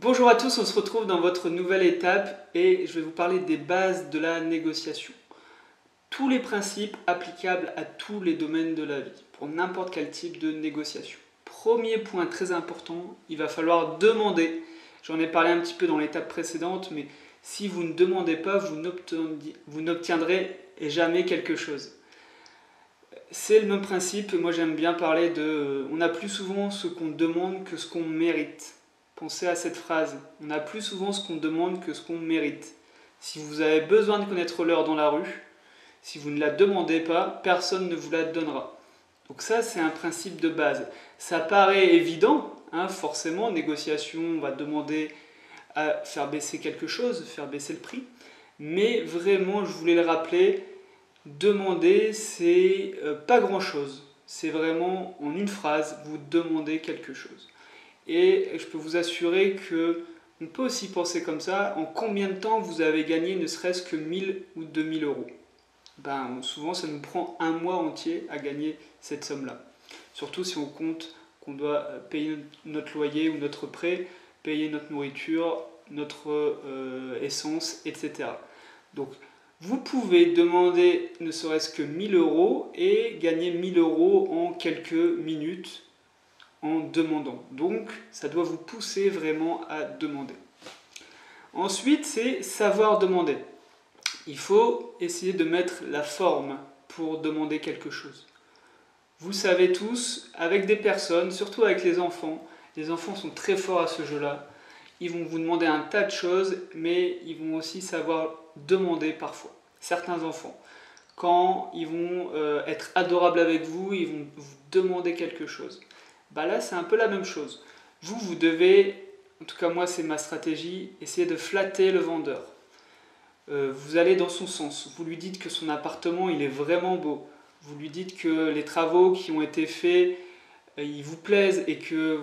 Bonjour à tous, on se retrouve dans votre nouvelle étape et je vais vous parler des bases de la négociation. Tous les principes applicables à tous les domaines de la vie, pour n'importe quel type de négociation. Premier point très important, il va falloir demander. J'en ai parlé un petit peu dans l'étape précédente, mais si vous ne demandez pas, vous n'obtiendrez jamais quelque chose. C'est le même principe, moi j'aime bien parler de... On a plus souvent ce qu'on demande que ce qu'on mérite. Pensez à cette phrase. On a plus souvent ce qu'on demande que ce qu'on mérite. Si vous avez besoin de connaître l'heure dans la rue, si vous ne la demandez pas, personne ne vous la donnera. Donc ça, c'est un principe de base. Ça paraît évident, hein, forcément, négociation, on va demander à faire baisser quelque chose, faire baisser le prix. Mais vraiment, je voulais le rappeler, demander, c'est pas grand-chose. C'est vraiment, en une phrase, vous demandez quelque chose. Et je peux vous assurer que on peut aussi penser comme ça, en combien de temps vous avez gagné ne serait-ce que 1000 ou 2000 euros. Souvent ça nous prend un mois entier à gagner cette somme-là. Surtout si on compte qu'on doit payer notre loyer ou notre prêt, payer notre nourriture, notre essence, etc. Donc vous pouvez demander ne serait-ce que 1000 euros et gagner 1000 euros en quelques minutes en demandant. Donc, ça doit vous pousser vraiment à demander. Ensuite, c'est savoir demander. Il faut essayer de mettre la forme pour demander quelque chose. Vous savez tous, avec des personnes, surtout avec les enfants sont très forts à ce jeu-là. Ils vont vous demander un tas de choses, mais ils vont aussi savoir demander parfois. Certains enfants, quand ils vont être adorables avec vous, ils vont vous demander quelque chose. Là c'est un peu la même chose. Vous devez, en tout cas moi c'est ma stratégie, essayer de flatter le vendeur. Vous allez dans son sens, vous lui dites que son appartement il est vraiment beau, vous lui dites que les travaux qui ont été faits, ils vous plaisent et que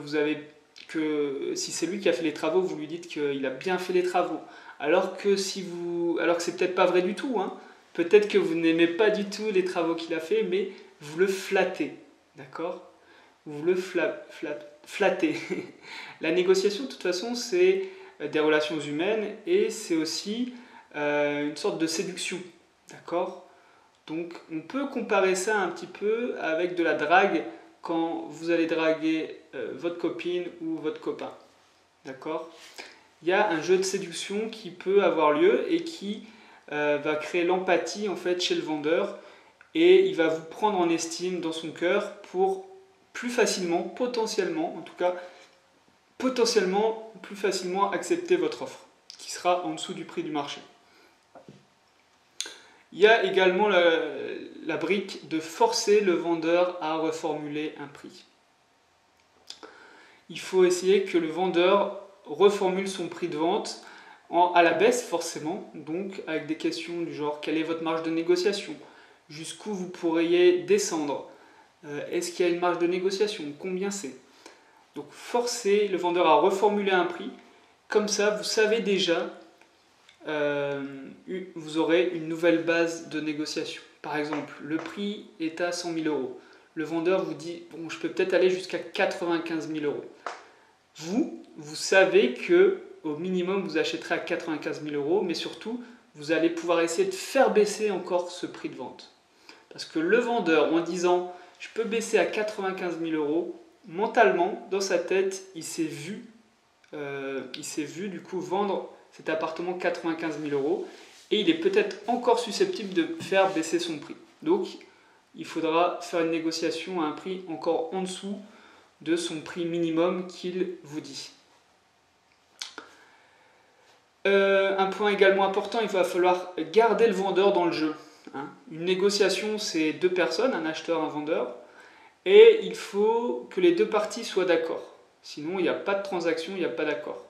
si c'est lui qui a fait les travaux, vous lui dites qu'il a bien fait les travaux. Alors que c'est peut-être pas vrai du tout, hein. Peut-être que vous n'aimez pas du tout les travaux qu'il a fait, mais vous le flattez, d'accord ? Vous le flattez. La négociation, de toute façon, c'est des relations humaines et c'est aussi une sorte de séduction. D'accord ? Donc, on peut comparer ça un petit peu avec de la drague quand vous allez draguer votre copine ou votre copain. D'accord ? Il y a un jeu de séduction qui peut avoir lieu et qui va créer l'empathie en fait chez le vendeur et il va vous prendre en estime dans son cœur pour plus facilement, potentiellement plus facilement accepter votre offre, qui sera en dessous du prix du marché. Il y a également la brique de forcer le vendeur à reformuler un prix. Il faut essayer que le vendeur reformule son prix de vente à la baisse forcément, donc avec des questions du genre quelle est votre marge de négociation, jusqu'où vous pourriez descendre, est-ce qu'il y a une marge de négociation, combien c'est. Donc forcer le vendeur à reformuler un prix, comme ça vous savez déjà, vous aurez une nouvelle base de négociation. Par exemple, le prix est à 100 000 euros. Le vendeur vous dit, bon, je peux peut-être aller jusqu'à 95 000 euros. Vous savez que au minimum vous achèterez à 95 000 euros, mais surtout, vous allez pouvoir essayer de faire baisser encore ce prix de vente. Parce que le vendeur, en disant, je peux baisser à 95 000 euros, mentalement, dans sa tête, il s'est vu du coup vendre cet appartement 95 000 euros et il est peut-être encore susceptible de faire baisser son prix. Donc, il faudra faire une négociation à un prix encore en dessous de son prix minimum qu'il vous dit. Un point également important, il va falloir garder le vendeur dans le jeu. Une négociation, c'est deux personnes, un acheteur, un vendeur, et il faut que les deux parties soient d'accord. Sinon, il n'y a pas de transaction, il n'y a pas d'accord.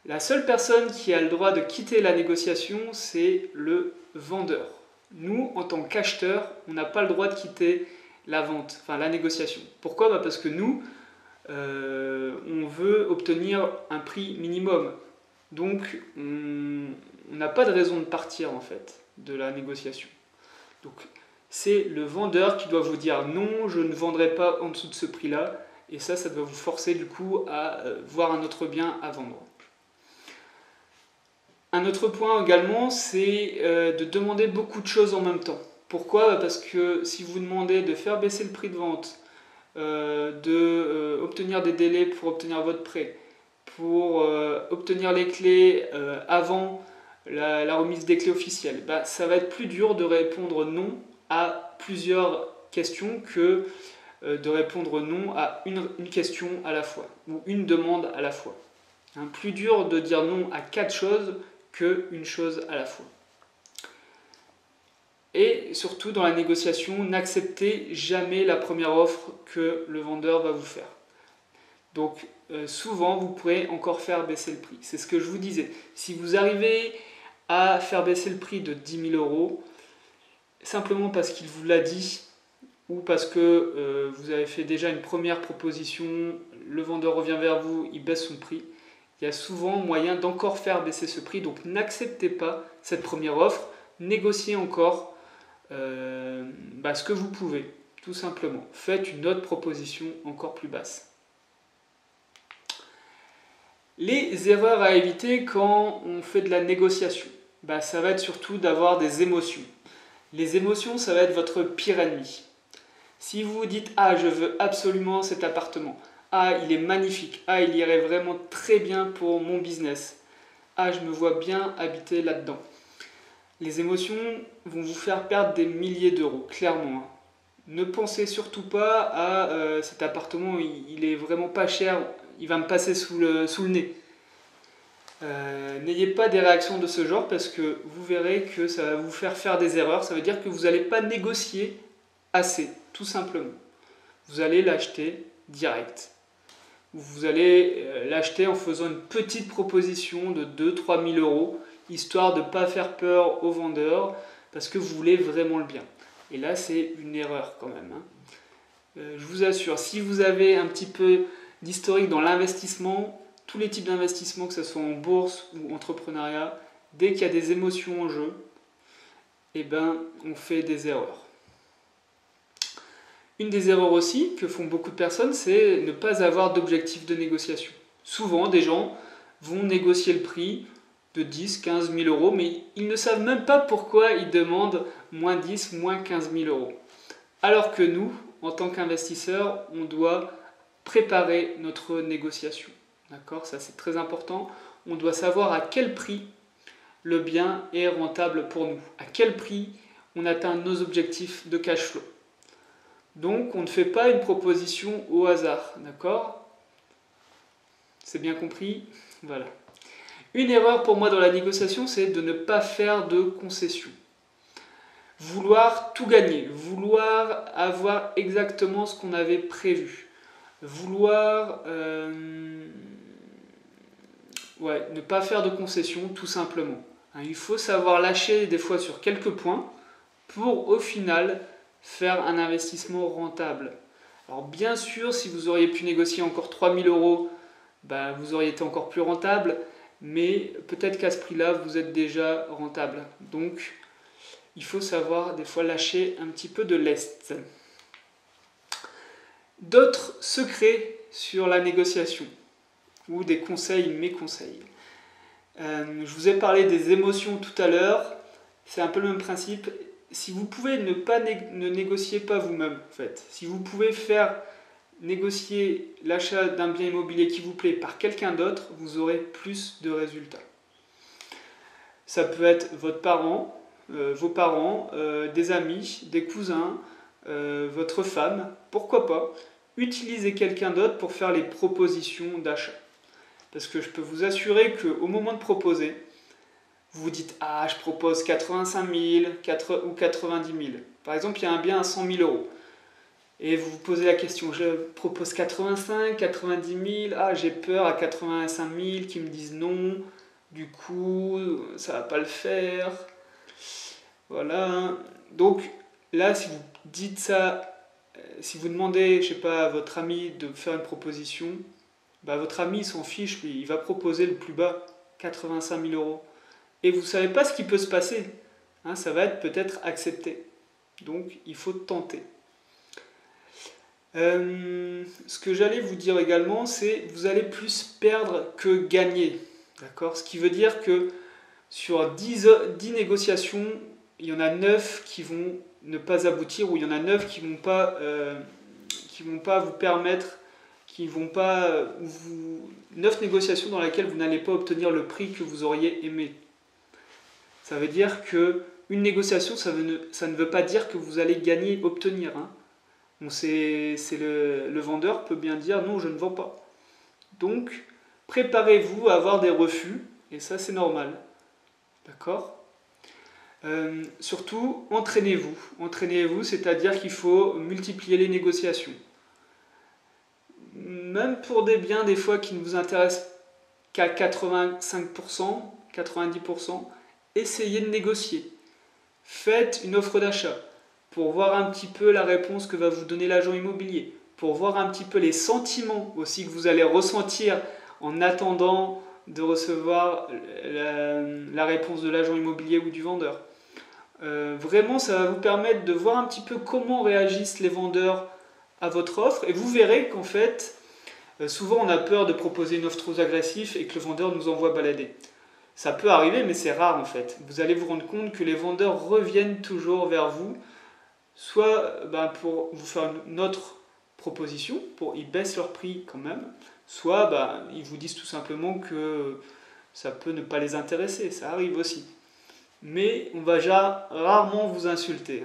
La seule personne qui a le droit de quitter la négociation, c'est le vendeur. Nous, en tant qu'acheteurs, on n'a pas le droit de quitter la vente, enfin la négociation. Pourquoi ? Parce que nous, on veut obtenir un prix minimum. Donc, on n'a pas de raison de partir, en fait, de la négociation. Donc, c'est le vendeur qui doit vous dire non, je ne vendrai pas en dessous de ce prix-là, Et ça doit vous forcer du coup à voir un autre bien à vendre. Un autre point également, c'est de demander beaucoup de choses en même temps. Pourquoi? Parce que si vous demandez de faire baisser le prix de vente, d'obtenir des délais pour obtenir votre prêt, pour obtenir les clés avant la remise des clés officielles, ça va être plus dur de répondre non à plusieurs questions que de répondre non à une question à la fois, ou une demande à la fois. Plus dur de dire non à 4 choses qu'une chose à la fois. Et surtout dans la négociation, n'acceptez jamais la première offre que le vendeur va vous faire. Donc souvent vous pourrez encore faire baisser le prix. C'est ce que je vous disais. Si vous arrivez à faire baisser le prix de 10 000 euros, simplement parce qu'il vous l'a dit, ou parce que vous avez fait déjà une première proposition, le vendeur revient vers vous, il baisse son prix, il y a souvent moyen d'encore faire baisser ce prix. Donc n'acceptez pas cette première offre, négociez encore ce que vous pouvez, tout simplement. Faites une autre proposition encore plus basse. Les erreurs à éviter quand on fait de la négociation, ça va être surtout d'avoir des émotions. Les émotions, ça va être votre pire ennemi. Si vous vous dites « Ah, je veux absolument cet appartement. Ah, il est magnifique. Ah, il irait vraiment très bien pour mon business. Ah, je me vois bien habiter là-dedans. » Les émotions vont vous faire perdre des milliers d'euros, clairement. Ne pensez surtout pas à cet appartement, il est vraiment pas cher, il va me passer sous le nez. N'ayez pas des réactions de ce genre parce que vous verrez que ça va vous faire des erreurs. Ça veut dire que vous n'allez pas négocier assez, tout simplement. Vous allez l'acheter direct. Vous allez l'acheter en faisant une petite proposition de 2-3 000 euros, histoire de ne pas faire peur aux vendeurs, parce que vous voulez vraiment le bien. Et là, c'est une erreur quand même. Je vous assure, si vous avez un petit peu d'historique dans l'investissement, tous les types d'investissements, que ce soit en bourse ou entrepreneuriat, dès qu'il y a des émotions en jeu, on fait des erreurs. Une des erreurs aussi que font beaucoup de personnes, c'est ne pas avoir d'objectif de négociation. Souvent, des gens vont négocier le prix de 10, 15 000 euros, mais ils ne savent même pas pourquoi ils demandent moins 10, moins 15 000 euros. Alors que nous, en tant qu'investisseurs, on doit préparer notre négociation. D'accord ? Ça, c'est très important. On doit savoir à quel prix le bien est rentable pour nous. À quel prix on atteint nos objectifs de cash flow. Donc, on ne fait pas une proposition au hasard. D'accord ? C'est bien compris ? Voilà. Une erreur pour moi dans la négociation, c'est de ne pas faire de concessions. Vouloir tout gagner, vouloir avoir exactement ce qu'on avait prévu, vouloir ne pas faire de concessions tout simplement. Il faut savoir lâcher des fois sur quelques points pour au final faire un investissement rentable. Alors bien sûr, si vous auriez pu négocier encore 3 000 euros, vous auriez été encore plus rentable, mais peut-être qu'à ce prix-là, vous êtes déjà rentable. Donc, il faut savoir des fois lâcher un petit peu de lest. D'autres secrets sur la négociation, ou des conseils, mes conseils. Je vous ai parlé des émotions tout à l'heure, c'est un peu le même principe. Si vous pouvez ne négociez pas vous-même, en fait. Si vous pouvez faire négocier l'achat d'un bien immobilier qui vous plaît par quelqu'un d'autre, vous aurez plus de résultats. Ça peut être votre parent, vos parents, des amis, des cousins, votre femme, pourquoi pas. Utilisez quelqu'un d'autre pour faire les propositions d'achat. Parce que je peux vous assurer qu'au moment de proposer, vous vous dites « Ah, je propose 85 000 ou 90 000 ». Par exemple, il y a un bien à 100 000 euros. Et vous vous posez la question, je propose 85, 90 000, ah j'ai peur à 85 000 qu'ils me disent non, du coup ça va pas le faire. Voilà. Donc là, si vous dites ça, si vous demandez, je sais pas, à votre ami de faire une proposition, votre ami il s'en fiche, lui, il va proposer le plus bas, 85 000 euros. Et vous savez pas ce qui peut se passer. Ça va être peut-être accepté. Donc il faut tenter. Ce que j'allais vous dire également, c'est vous allez plus perdre que gagner. D'accord? Ce qui veut dire que sur 10 négociations, il y en a 9 qui vont ne pas aboutir, ou il y en a 9 qui vont pas vous permettre, qui vont pas vous... 9 négociations dans lesquelles vous n'allez pas obtenir le prix que vous auriez aimé. Ça veut dire que une négociation, ça ne veut pas dire que vous allez gagner, obtenir. Hein. Donc le vendeur peut bien dire non, je ne vends pas. Donc, préparez-vous à avoir des refus, et ça c'est normal. D'accord ? Surtout, entraînez-vous. Entraînez-vous, c'est-à-dire qu'il faut multiplier les négociations. Même pour des biens, des fois, qui ne vous intéressent qu'à 85%, 90%, essayez de négocier. Faites une offre d'achat pour voir un petit peu la réponse que va vous donner l'agent immobilier, pour voir un petit peu les sentiments aussi que vous allez ressentir en attendant de recevoir la réponse de l'agent immobilier ou du vendeur. Vraiment, ça va vous permettre de voir un petit peu comment réagissent les vendeurs à votre offre, et vous verrez qu'en fait, souvent on a peur de proposer une offre trop agressive et que le vendeur nous envoie balader. Ça peut arriver, mais c'est rare en fait. Vous allez vous rendre compte que les vendeurs reviennent toujours vers vous, soit pour vous faire une autre proposition, ils baissent leur prix quand même, soit ils vous disent tout simplement que ça peut ne pas les intéresser, ça arrive aussi. Mais on va rarement vous insulter,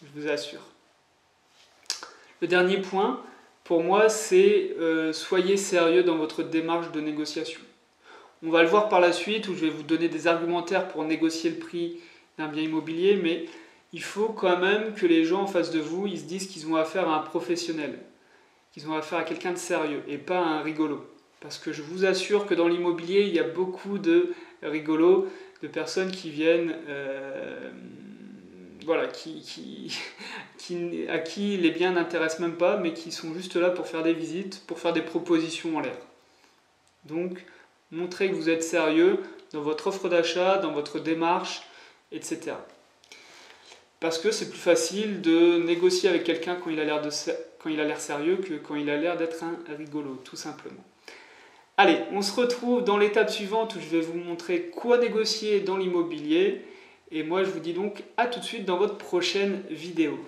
je vous assure. Le dernier point, pour moi, c'est soyez sérieux dans votre démarche de négociation. On va le voir par la suite, où je vais vous donner des argumentaires pour négocier le prix d'un bien immobilier, mais il faut quand même que les gens en face de vous, ils se disent qu'ils ont affaire à un professionnel, qu'ils ont affaire à quelqu'un de sérieux, et pas à un rigolo. Parce que je vous assure que dans l'immobilier, il y a beaucoup de rigolos, de personnes qui viennent, à qui les biens n'intéressent même pas, mais qui sont juste là pour faire des visites, pour faire des propositions en l'air. Donc, montrez que vous êtes sérieux dans votre offre d'achat, dans votre démarche, etc. Parce que c'est plus facile de négocier avec quelqu'un quand il a l'air sérieux que quand il a l'air d'être un rigolo, tout simplement. Allez, on se retrouve dans l'étape suivante où je vais vous montrer quoi négocier dans l'immobilier. Et moi, je vous dis donc à tout de suite dans votre prochaine vidéo.